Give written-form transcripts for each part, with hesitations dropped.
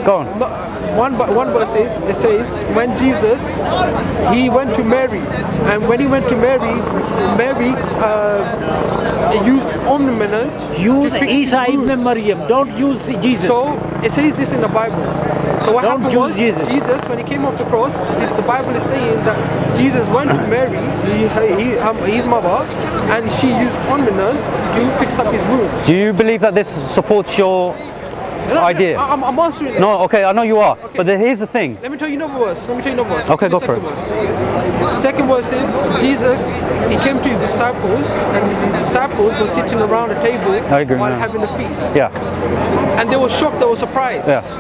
Go on. One verse it says when Jesus he went to Mary, and when he went to Mary used ornament. Use Isa ibn Maryam. Don't use Jesus. So it says this in the Bible. So what happened was Jesus, when he came off the cross, the Bible is saying that Jesus went to Mary, his mother, and she used ornament to fix up his wounds. Do you believe that this supports your idea? I'm answering it. No, okay, I know you are. Okay. But here's the thing. Let me tell you another verse. Okay, go for it. Second verse is Jesus, he came to his disciples, and his disciples were sitting around a table while having a feast. Yeah. And they were shocked, they were surprised. Yes.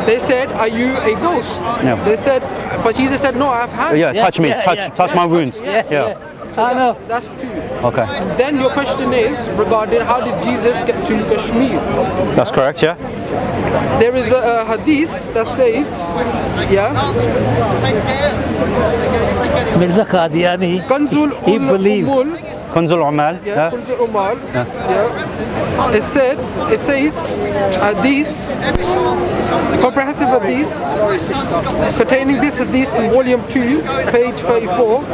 They said, are you a ghost? Yeah. They said, but Jesus said, no, I have hands. Yeah, touch me, touch my wounds. Yeah. I know. That's two. Okay. And then your question is regarding how did Jesus get to Kashmir? That's correct, yeah. There is a hadith that says, Mirza Qadiani, he believed. Kunzul Umal. Yeah, Kunzul Umal. Yeah. It says hadith, comprehensive hadith, containing this hadith in volume 2, page 34.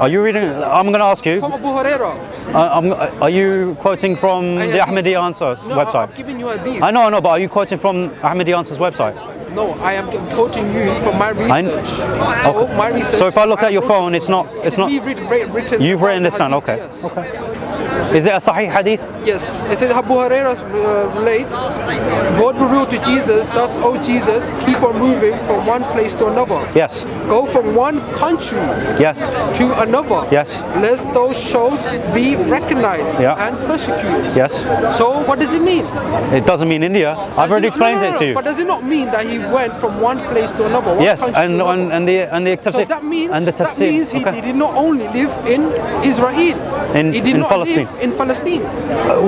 Are you reading? I'm going to ask you. From Abu Hurairah. Are you quoting from the Ahmadi Answers website? I'm giving you hadith. I know, but are you quoting from Ahmadi Answers website? No, I am quoting you from my research. Okay. My research. So if I look at your phone, it's not. Written. You've written this down. Okay. Yes. Okay. Is it a Sahih hadith? Yes. It says Abu Hurairah relates, God revealed to Jesus, thus, O Jesus, keep on moving from one place to another. Yes. Go from one country Yes. to another. Yes. Lest those shows be recognized and persecuted. Yes. So what does it mean? It doesn't mean India. I've already explained it to you. But does it not mean that he went from one place to another? Yes, and the tafsir. So that means he okay. did not only live in Israel. He did not Palestine. live in Palestine.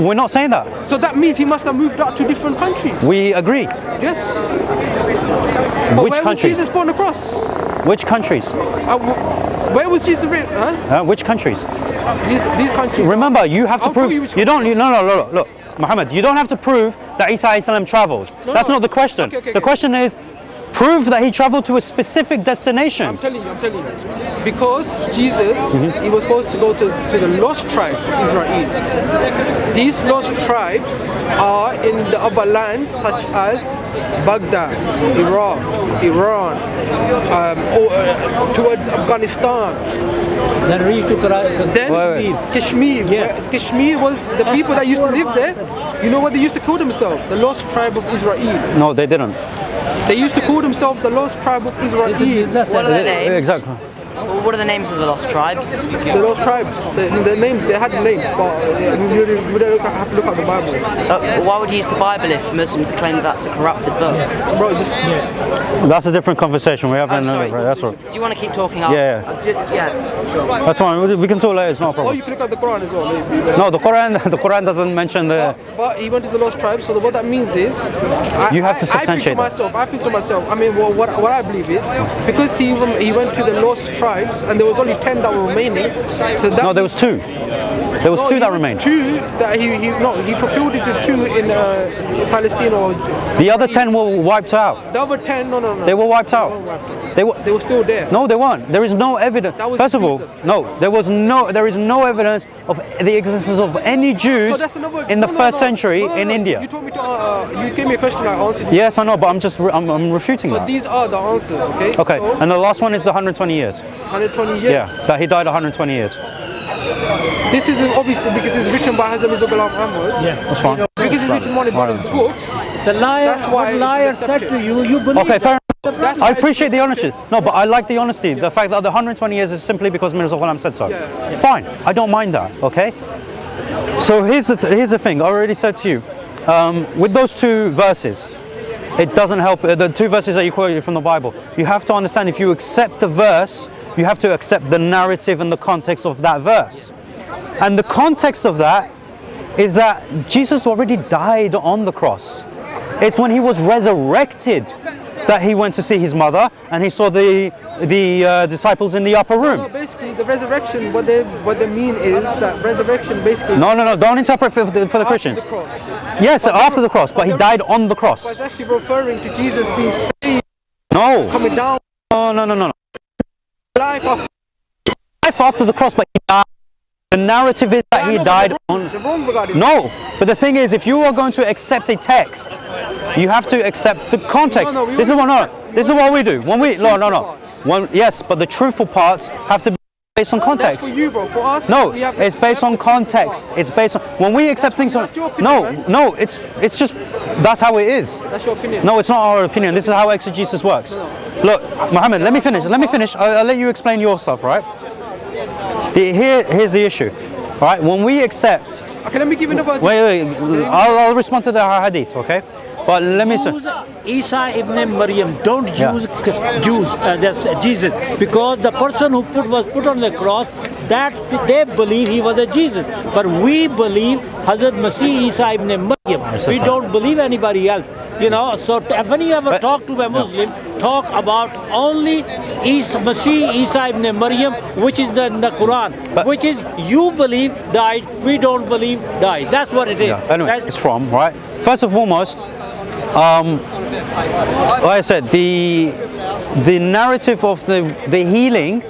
We're not saying that. So that means he must have moved out to different countries. We agree. Yes. But Which where countries? was Jesus born across? Which countries? Where was Jesus written? Which countries? These countries. Remember, you have to prove. Look, Muhammad, you don't have to prove that Isa alayhi salam traveled. That's not the question. The question is, prove that he traveled to a specific destination. I'm telling you. Because Jesus, he was supposed to go to the lost tribe of Israel. These lost tribes are in the other lands such as Baghdad, Iraq, Iran, towards Afghanistan. Then Kashmir. Yeah. Kashmir was the people that used to live there. You know what they used to call themselves? The lost tribe of Israel. No, they didn't. They used to call themselves the lost tribe of Israel. What are their names? Exactly. What are the names of the lost tribes? The lost tribes, the names, they had names, but we don't have to look at the Bible. Why would you use the Bible if Muslims claim that that's a corrupted book? Bro, that's a different conversation. We haven't. That's all. Do you want to keep talking? Yeah. That's fine. We can talk later. It's not a problem. Or you can look at the Quran as well. Maybe. No, the Quran doesn't mention the. But he went to the lost tribes. So what that means is, you have to substantiate I think to myself. I mean, what I believe is, because he went to the lost tribes, and there was only 10 that were remaining. So that there was 2. There was 2 that remained. 2 that he fulfilled it to 2 in Palestine or. The other 10 were wiped out. The other 10, no. They were wiped out. They were still there. No, they weren't. There is no evidence. First of all, there is no evidence of the existence of any Jews in the first century in India. You told me to. You gave me a question. I answered you. Yes, I know, but I'm refuting that. So these are the answers, okay? Okay, and the last one is the 120 years. 120 years. Yeah, that he died 120 years. This is obviously because it's written by Mirza Ghulam Ahmed. Yeah, that's fine. Because it's written one of the books. The liar said to you, you believe. Okay, fair enough. I appreciate the honesty. No, but I like the honesty. The fact that the 120 years is simply because Mirza Ghulam said so. Yeah. Fine, I don't mind that. Okay. So here's the thing. I already said to you, with those 2 verses, it doesn't help. The 2 verses that you quoted from the Bible, you have to understand. If you accept the verse, you have to accept the narrative and the context of that verse. And the context of that is that Jesus already died on the cross. It's when he was resurrected that he went to see his mother and he saw the disciples in the upper room. No, basically the resurrection, what they mean is that resurrection basically. No, don't interpret for the Christians. The cross. Yes, after the cross, but he died on the cross. But it's actually referring to Jesus being saved. No. Coming down. No. Life after the cross, but he died. The narrative is that he died on. No, but the thing is, if you are going to accept a text, you have to accept the context. This is what we do. When we yes, but the truthful parts have to be based on context. That's for you, bro. For us, no, it's based on context. It's based on when we accept things. No, it's just that's how it is. That's your opinion. No, it's not our opinion. This is how exegesis works. Look, Muhammad, let me finish. I'll let you explain your stuff, right? Here's the issue, right? When we accept. Okay, let me give you another. Wait. I'll respond to the hadith, okay? But let me say. Isa ibn Maryam, don't use Jews, that's Jesus, because the person who was put on the cross, that they believe he was a Jesus, but we believe Hazrat Masih Isa ibn Maryam. We don't believe anybody else. So when you ever talk to a Muslim, talk about only Masih Isa ibn Maryam, which is in the Quran, which is you believe died, we don't believe died. That's what it is. Yeah. Anyway, it's from, right? First and foremost, like I said, the narrative of the healing,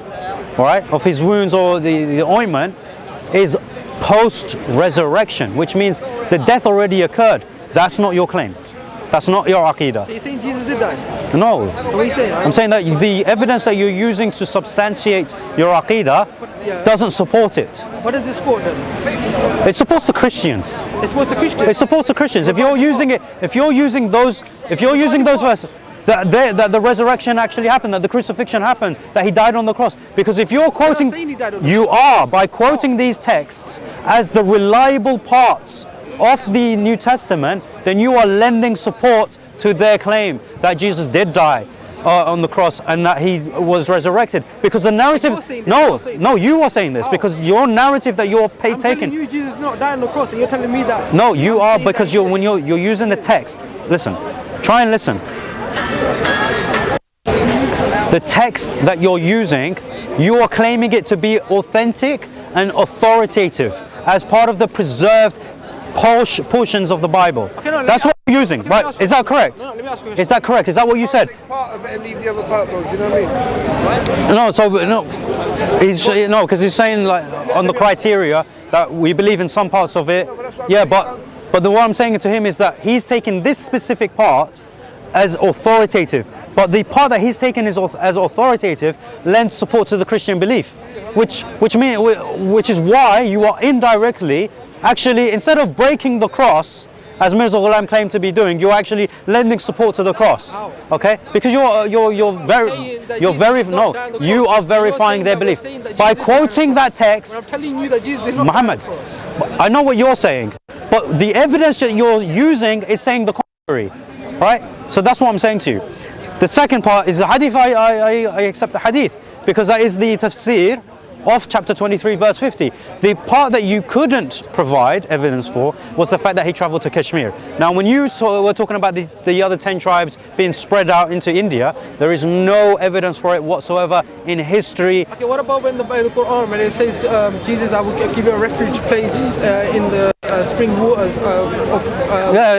right, of his wounds or the ointment is post-resurrection, which means the death already occurred. That's not your claim. That's not your aqidah. So you're saying Jesus did die? No. What are you saying? I'm saying that the evidence that you're using to substantiate your aqidah doesn't support it. What does it support then? It supports the Christians. It supports the Christians? It supports the Christians. If you're using those verses, that the resurrection actually happened, that the crucifixion happened, that he died on the cross. Because if you're quoting, you are, by quoting these texts as the reliable parts of the New Testament, then you are lending support to their claim that Jesus did die on the cross and that he was resurrected. Because the narrative, you are saying this because your narrative that you're taking. I'm telling you, Jesus not died on the cross, and you're telling me that. No, you are, because when you're using the text. Listen, try and listen. The text that you're using, you are claiming it to be authentic and authoritative as part of the preserved portions of the Bible. Okay, that's what you're using, right? Is that correct? No, let me ask you. Is that correct? Is that what you said? Part of it and leave the other part, bro. Do you know what I mean? No, because he's saying like on the criteria that we believe in some parts of it. Yeah, but what I'm saying to him is that he's taking this specific part as authoritative, but the part that he's taken as authoritative lends support to the Christian belief, which is why you are indirectly. Actually, instead of breaking the cross, as Mirza Ghulam claimed to be doing, you're actually lending support to the cross. Okay? Because you are verifying their belief by quoting that text. I'm telling you that Jesus did not Muhammad, I know what you're saying, but the evidence that you're using is saying the contrary, right? So that's what I'm saying to you. The second part is the hadith. I accept the hadith because that is the tafsir of chapter 23 verse 50. The part that you couldn't provide evidence for was the fact that he traveled to Kashmir. Now when you were talking about the other 10 tribes being spread out into India, there is no evidence for it whatsoever in history. Okay, what about in the Quran when it says Jesus, I will give you a refuge place in the spring waters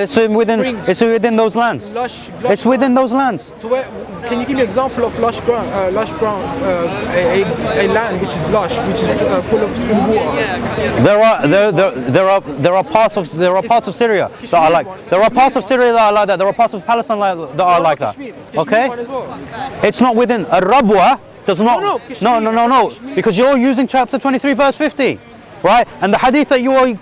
it's within those lands. It's within those lands. So can you give me an example of lush ground, a land which is lush, which is full of spring water? There are parts of Syria that are like. There are parts of Syria that are like that. There are parts of Palestine that are like that. Okay? It's not within. A rabwa does not. No. Because you're using chapter 23 verse 50. Right, and the hadith that you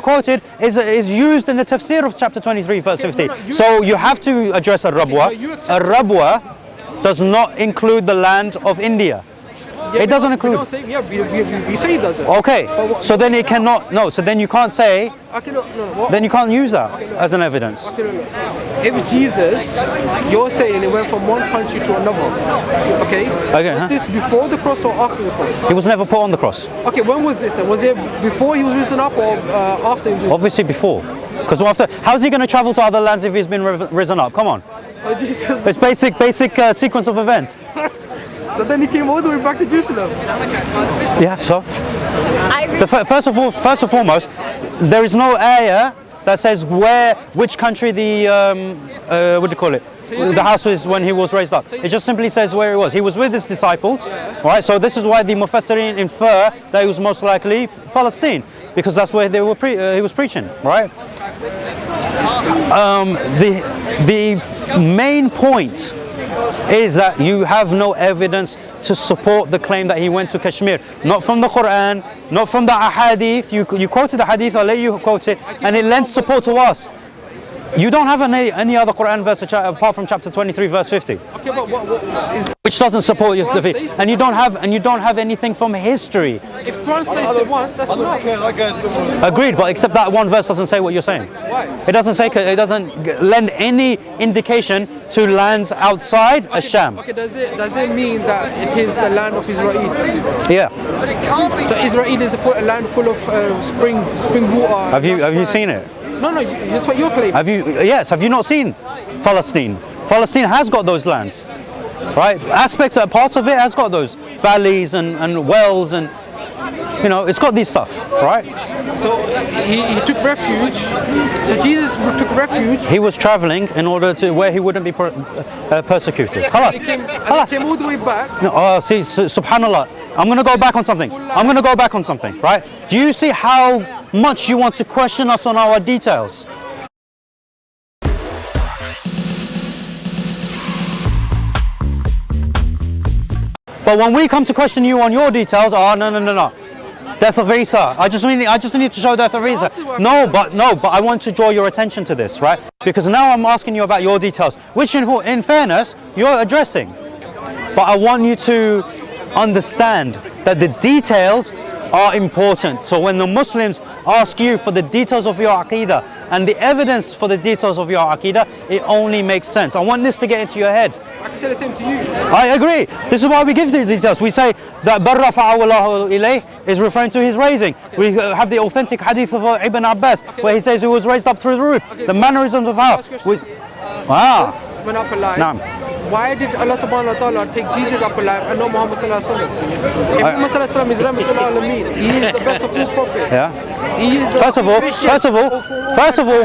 quoted is used in the tafsir of chapter 23 verse 50. So you have to address a rabwa. A rabwa does not include the land of India. Yeah, it doesn't include. We say it doesn't. Okay, so then it cannot. No, so then you can't say. Then you can't use that as an evidence. If Jesus, you're saying it went from one country to another, okay? Was this before the cross or after the cross? He was never put on the cross. Okay, when was this then? Was it before he was risen up or after he was risen up? Obviously before. Because how's he going to travel to other lands if he's been risen up? Come on. So Jesus. It's basic sequence of events. So then he came all the way back to Jerusalem. Yeah, so first and foremost, there is no ayah that says which country the what do you call it? The house was when he was raised up. It just simply says where he was. He was with his disciples, right? So this is why the Mufassirin infer that he was most likely Palestine, because that's where they were he was preaching, right? The main point is that you have no evidence to support the claim that he went to Kashmir. Not from the Quran, not from the Ahadith. You quoted the Hadith, I'll let you quote it, and it lends support to us. You don't have any other Quran verse apart from chapter 23 verse 50. Okay, but what is, which doesn't support your defeat. And you don't have anything from history. if Quran states it once, that's enough. Agreed, but except that one verse doesn't say what you're saying. Why? It doesn't lend any indication to lands outside Asham. Okay, does it mean that it is the land of Israel? Yeah. So Israel is a land full of spring water. Have you seen it? No, that's what you're claiming. Have you not seen Palestine? Palestine has got those lands, right? Parts of it has got those valleys and wells, and it's got these stuff, right? So he took refuge. So Jesus took refuge. He was traveling in order to where he wouldn't be persecuted. And he came all the way back. No, see, subhanallah. I'm going to go back on something. Right? Do you see how much you want to question us on our details? But when we come to question you on your details, no. Death of Isa. I just need to show death of Isa. No, but I want to draw your attention to this, right? Because now I'm asking you about your details, which in fairness, you're addressing. But I want you to understand that the details are important. So when the Muslims ask you for the details of your Aqidah and the evidence for the details of your Aqidah, it only makes sense. I want this to get into your head. I can say the same to you. I agree. This is why we give the details. We say that بَرَّ فَعَوَ اللَّهُ إِلَيْهِ is referring to his raising. We have the authentic hadith of Ibn Abbas where he says he was raised up through the roof. The mannerisms of how. Jesus went up alive. Why did Allah subhanahu wa ta'ala take Jesus up alive and not Muhammad sallallahu alaihi wasallam? If Muhammad sallallahu alaihi wasallam is Rahmatul Alameen, he is the best of all prophets. Yeah. He is First of all,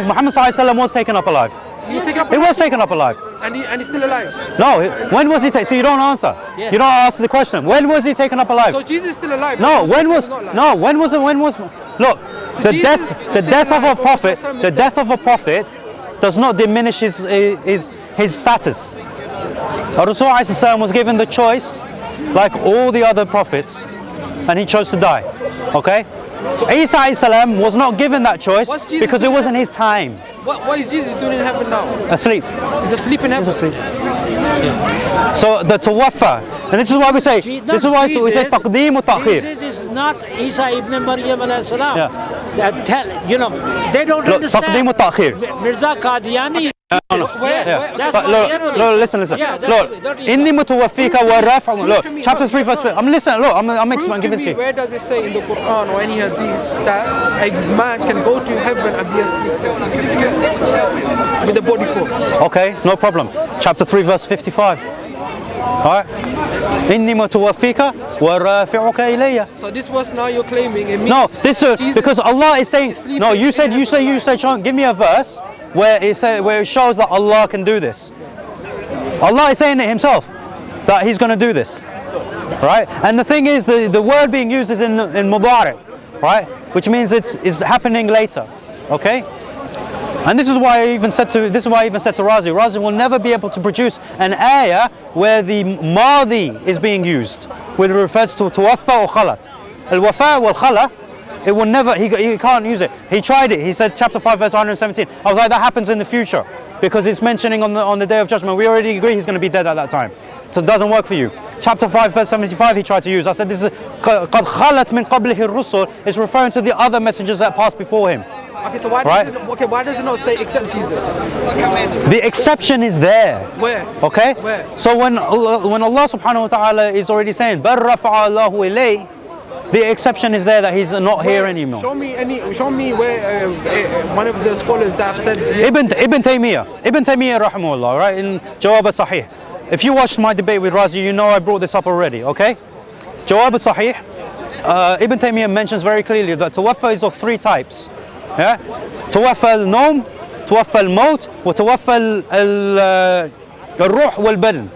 Muhammad sallallahu alaihi wasallam was taken up alive. He was taken up He alive. was taken up alive. And he's still alive. No, when was he taken? So you don't answer. Yeah. You don't answer the question. When was he taken up alive? So Jesus is still alive. No, when was not alive. look, So the death of a prophet does not diminish his status. Rasul was given the choice like all the other prophets, and he chose to die. Okay? So Isa salam was not given that choice because it wasn't his time. What is Jesus doing in heaven now? Asleep. He's asleep in heaven. He's asleep. So the tawaffa, and this is why we say taqdeem wa ta'khir. Jesus is not Isa ibn Maryam alayhi salam. Yeah. They don't understand. Taqdeem wa ta'khir. Mirza Qadiani. Listen. Look, inni mutawaffika wa raf'u. Look, chapter 3 verse 5. I'm listening. Look, I'm giving to you. Where does it say in the Quran or any of these that a man can go to heaven and be asleep with the body full? Okay, no problem. Chapter 3 verse 55. Alright. Inni mutawaffika wa rafi'uka ilayya. So this was now you're claiming it means No, this because Allah is saying. No, you said. Sean, give me a verse where it shows that Allah can do this. Allah is saying it himself that He's going to do this, right? And the thing is, the word being used is in mudari, right? Which means it's happening later, okay? And this is why I even said to Razi. Razi will never be able to produce an ayah where the madi is being used, which refers to tuwaffa or khalat. Al-wafa wal khala. It will never, he can't use it. He tried it. He said chapter 5 verse 117. I was like, that happens in the future because it's mentioning on the day of judgment. We already agree he's going to be dead at that time. So it doesn't work for you. Chapter 5 verse 75 he tried to use. I said this is قَدْ خَلَتْ مِنْ قَبْلِهِ الرُّسُلِ. It's referring to the other messengers that passed before him. Okay, so why does it not say except Jesus? The exception is there. Where? Okay? Where? So when Allah subhanahu wa ta'ala is already saying بَرْ رَفَعَ اللَّهُ إِلَيْهِ, the exception is there that he's not here anymore. Show me where one of the scholars that have said Ibn Taymiyyah rahimahullah, right, in Jawab al-Sahih. If you watched my debate with Razi, you know I brought this up already, okay? Jawab al-Sahih, Ibn Taymiyyah mentions very clearly that tawaffa is of three types. Yeah? Tawaffa al-nawm, tawaffa al-maut, wa tawaffa al-ruh wal-badan.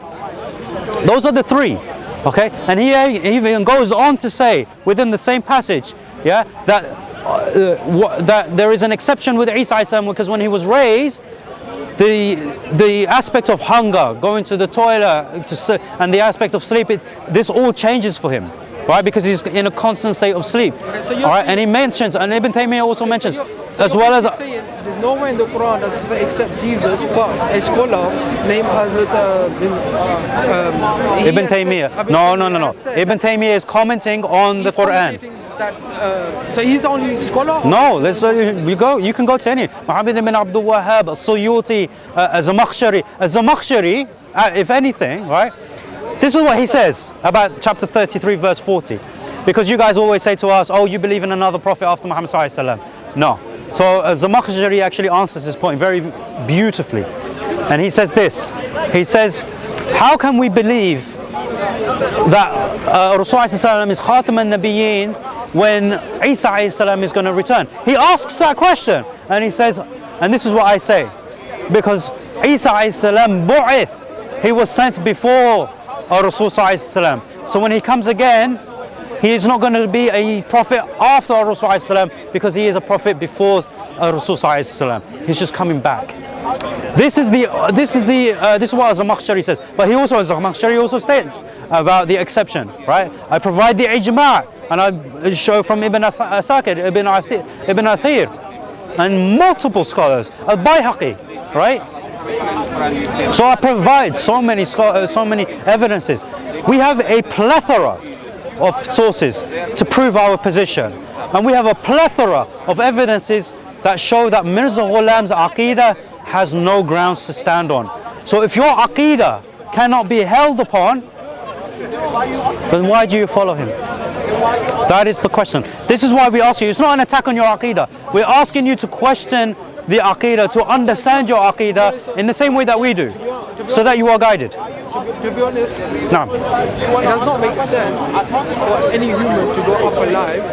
Those are the three, okay? And he even goes on to say within the same passage, yeah, that there is an exception with Isa alayhi salam, because when he was raised, the aspect of hunger, going to the toilet, and the aspect of sleep, this all changes for him, right? Because he's in a constant state of sleep. Okay, so all right, and he mentions, and Ibn Taymiyyah also mentions, as well as saying, there's nowhere in the Quran that says except Jesus, but a scholar named Hazrat Ibn Taymiyyah. No. Ibn Taymiyyah is commenting on the Quran. So he's the only scholar? No, you can go to any. Muhammad ibn Abdul Wahhab, As-Suyuti, Az-Zamakhshari, if anything, right? This is what he says about chapter 33, verse 40. Because you guys always say to us, oh, you believe in another prophet after Muhammad sallallahu alaihi wasallam. No. So Zamakhshari actually answers this point very beautifully. And he says this. He says, how can we believe that Rasulullah sallallahu alaihi wasallam is Khatam al-Nabiyyin when Isa alayhi salam is going to return? He asks that question, and he says, and this is what I say, because Isa alayhi salam bu'ith, he was sent before Rasul sallallahu alayhi salam. So when he comes again, he is not going to be a prophet after Rasul sallallahu alayhi salam, because he is a prophet before Rasul sallallahu alayhi salam. He's just coming back. This is what Zamakhshari says. But Zamakhshari also states about the exception, right? I provide the ijma', and I show from Ibn Asakir, Ibn Athir, and multiple scholars, Al-Bayhaqi, right? So I provide so many evidences. We have a plethora of sources to prove our position, and we have a plethora of evidences that show that Mirza Ghulam's aqidah has no grounds to stand on. So if your aqidah cannot be held upon, then why do you follow him? That is the question. This is why we ask you. It's not an attack on your aqidah. We're asking you to question the aqidah, to understand your aqidah in the same way that we do, so that you are guided. To be honest, No. it does not make sense for any human to go up alive.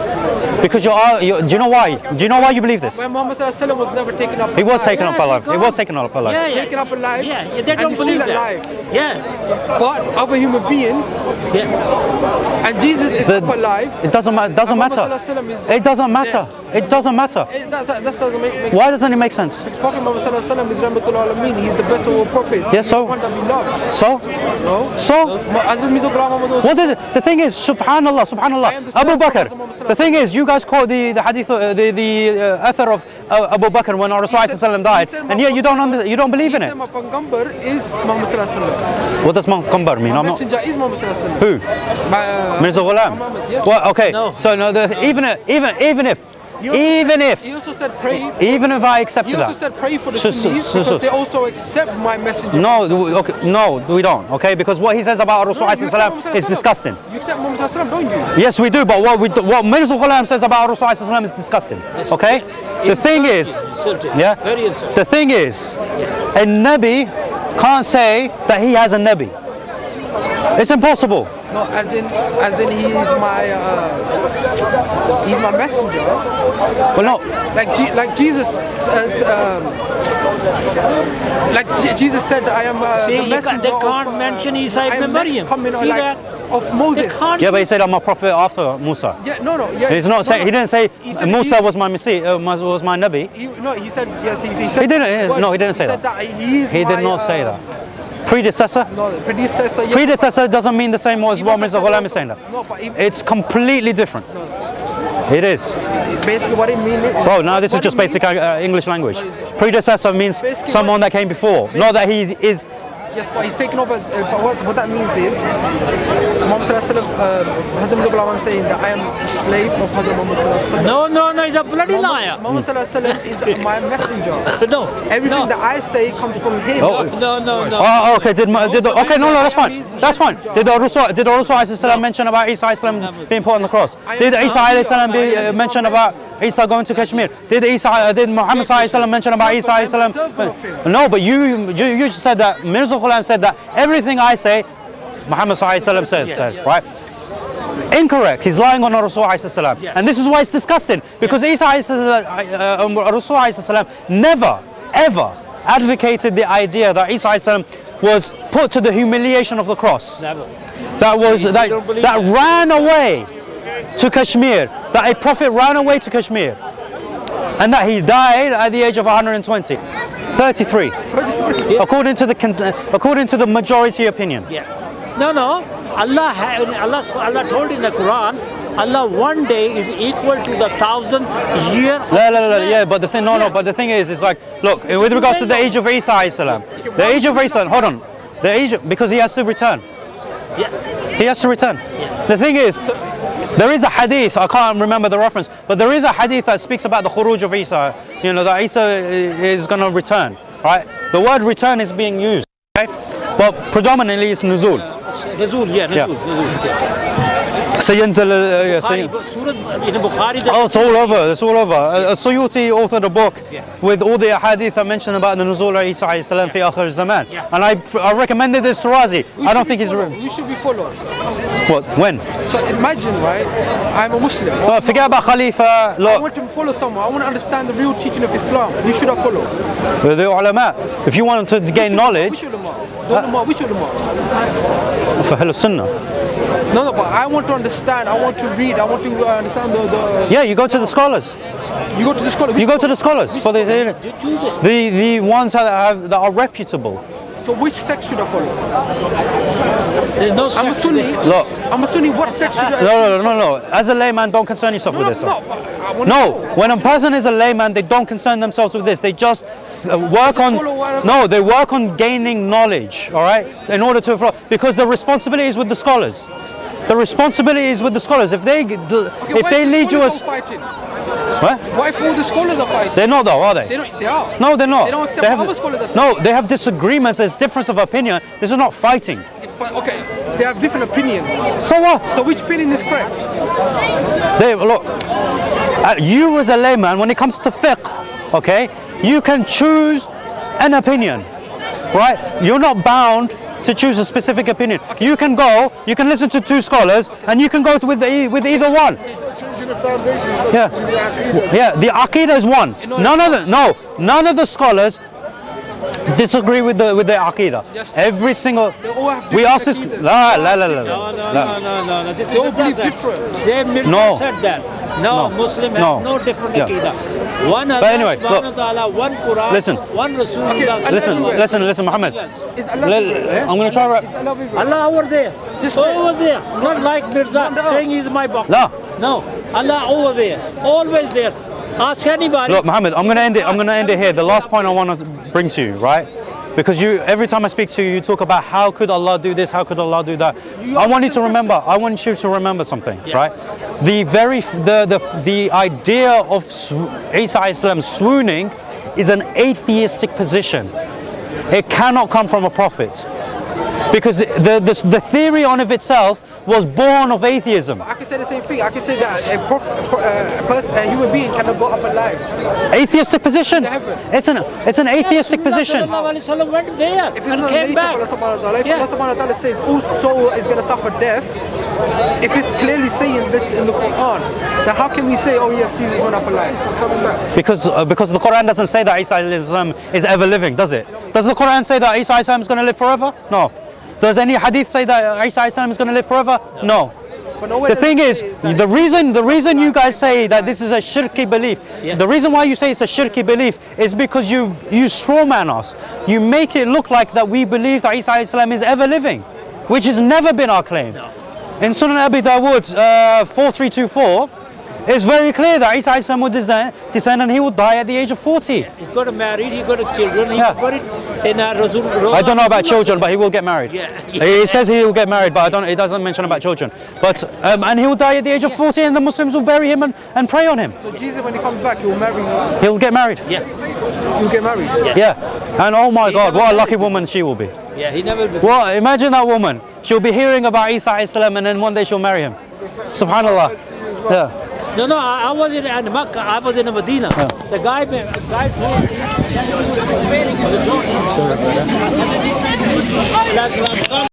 Because do you know why? Do you know why you believe this? When Muhammad sallallahu alaihi wasallam was never taken up alive. He was taken up alive. He was taken up alive. Yeah, Taken up alive. Yeah, they and don't he's believe still that. alive. Yeah, But other human beings, yeah. and Jesus is up alive. It doesn't matter. And Muhammad sallallahu alaihi wasallam is It doesn't matter. dead. It doesn't matter. That doesn't make sense. Why doesn't it make sense? Because Prophet Muhammad sallallahu alaihi wasallam is Rahmatul Alameen. He's the best of all prophets. Yes, so? He's the one that we love. So? No? So? Aziz Mirza Ghulam Muhammad was What is it? The thing is, subhanallah, Abu Bakr. The thing is, you guys quote the hadith, the author of Abu Bakr when Rasulullah died, and yet you don't believe in it. My Pagambar is Muhammad sallallahu alaihi wasallam. What does Muhammad mean? My I'm not. messenger is Muhammad sallallahu alaihi wasallam. Who? My, Mirza Ghulam. Muhammad, yes. Well, okay. No. So no, even if He also said pray. even if I accept He that. also said pray for the So- Sunnis so- because they also accept my messenger. No, okay, no, we don't. Okay, because what he says about No, Rasulullah you accept Muhammad is sallallahu alaihi disgusting. wasallam. You accept Muhammad sallallahu alaihi wasallam, don't you? Yes, we do. But what Mirza Ghulam says about Rasulullah is disgusting. Okay. The thing is, Insulting. yeah. Very insulting. The thing is, a Nabi can't say that he has a Nabi. It's impossible. No, as in he's my messenger. Well, no. Like Jesus says, Jesus said, I am See, the messenger they can't of, mention Isa I am ibn next Maryam. coming See like, that? of Moses. They can't. Yeah, but he said I'm a prophet after Musa. Yeah, no. Yeah, He's not saying. He didn't say He said Musa he- was my Messiah, was my Nabi. He said yes. He said. He didn't. words. No, he didn't say said that. he is He my, did not say that. Predecessor. No, predecessor. Yes. Predecessor doesn't mean the same as He what must Mirza have said Ghulam is saying. That. No, but It's completely different. It is. basically what it means is. Bro, now this is what just it means- basic English language. Predecessor means Basically someone that came before, not that he is Yes, but he's taken over. But what that means is, Muhammad Sallallahu Alaihi Wasallam, Hazrat Mirza Ghulam, I'm saying that I am the slave of Hazrat Muhammad Sallallahu Alaihi Wasallam. No, he's a bloody liar. Muhammad Sallallahu Alaihi Wasallam is my messenger. No. Everything that I say comes from him. Oh. No. Oh, okay. Okay, no, that's fine. That's fine. Did Rasul alayhi mention about Isa alayhi salam being put on the cross? Did Isa alayhi salam mention about Isa going to Kashmir? Did Muhammad alayhi salam mention about Isa alayhi salam? No, but you said that Mirza Ghulam said that everything I say, Muhammad alayhi salam said, right? Incorrect. He's lying on Rasul alayhi salam, and this is why it's disgusting, because Isa Rasul alayhi salam never ever advocated the idea that Isa alayhi salam was put to the humiliation of the cross. Never. That ran away to Kashmir, that a prophet ran away to Kashmir, and that he died at the age of 120, 33, according to the majority opinion. No. Allah told in the Quran, Allah one day is equal to the 1,000 year. Yeah, but the thing, but the thing is, it's like, look, with regards to the age of Isa alayhi salam, the age of Isa, hold on, because he has to return. He has to return. The thing is, there is a hadith, I can't remember the reference, but there is a hadith that speaks about the khuruj of Isa, that Isa is going to return, right? The word return is being used, okay? But predominantly it's nuzul. Nuzul. Oh, it's all over. It's all over. Suyuti authored a book with all the hadith that mention about the nuzul of Isa alayhi salam fi akhir zaman, and I recommended this to Razi. I don't think he's. You should be followed. What? When? So imagine, right? I'm a Muslim. Forget about Khalifa. I Look, want to follow someone. I want to understand the real teaching of Islam. Who should I follow? the ulama. If you want to gain knowledge. Which ulama? Which ulama? For Ahlul Sunnah. No, but I want to understand. I want to read. I want to understand the. Yeah, you go to the scholars. You go to the scholars. You go to the scholars for the ones that are reputable. So which sect should I follow? There's no I'm a Sunni. Look. I'm a Sunni. What sect should I? No. As a layman, don't concern yourself with this. When a person is a layman, they don't concern themselves with this. They just work on. No, they work on gaining knowledge. All right, in order to follow, because the responsibility is with the scholars. The responsibility is with the scholars. If they lead you as. What? Why all the scholars are fighting? They're not though, are they? They are. No, they're not. They don't accept other scholars are saying. No, they have disagreements. There's difference of opinion. This is not fighting. But okay, they have different opinions. So what? So which opinion is correct? Look, you as a layman, when it comes to fiqh, okay, you can choose an opinion, right? You're not bound to choose a specific opinion. You can listen to two scholars, and you can go with either one. Changing the foundations. Yeah, the aqidah is one. None of the scholars disagree with the aqidah. Yes. Every single. We ask this. No. They all believe different. Mirza said that. No, Muslim have no different aqidah. One Allah, but anyway, one Quran, listen. one Rasulullah. Listen, Muhammad. I'm going to try. Allah over there. Just over there. Not like Mirza saying he's my boss. No. Allah over there. Always there. Ask anybody. Look, Muhammad, I'm going to end it here. The last point I want to bring to you, right? Because every time I speak to you, you talk about how could Allah do this, how could Allah do that. I want you to remember something, right? The idea of Isa alayhi salam swooning is an atheistic position. It cannot come from a prophet, because the theory on of itself was born of atheism. I can say the same thing. I can say that a human being cannot go up alive. Atheistic position. It's an atheistic position. Rasulullah went there If and came back. Allah subhanahu wa ta'ala says all soul is going to suffer death, if it's clearly saying this in the Quran, then how can we say, oh yes, Jesus went up alive? Jesus is coming back. Because the Quran doesn't say that Isa alayhi salam is ever living, does it? Does the Quran say that Isa alayhi salam is going to live forever? No. Does any hadith say that Isa alayhi salam is going to live forever? No. The thing is, the reason you guys say that this is a shirky belief, the reason why you say it's a shirky belief is because you strawman us. You make it look like that we believe that Isa alayhi salam is ever living, which has never been our claim. In Sunan Abi Dawood 4324, It's very clear that Isa alayhi salam will descend and he will die at the age of 40. He's got married, he got children, he Yeah. got married in a I don't know about children, but he will get married. Yeah. He says he will get married, but it doesn't mention about children. But and he will die at the age of 40, and the Muslims will bury him and pray on him. So Jesus, when he comes back, he will marry her. He'll get married. Yeah. He'll get married. Yeah. And oh my God, what a lucky woman she will be. Yeah, he never will. Well, imagine that woman. She'll be hearing about Isa alayhi salam, and then one day she'll marry him. Subhanallah. Yeah. No, I was in Makkah, I was in Medina. Yeah. The guy told me. Sorry, brother.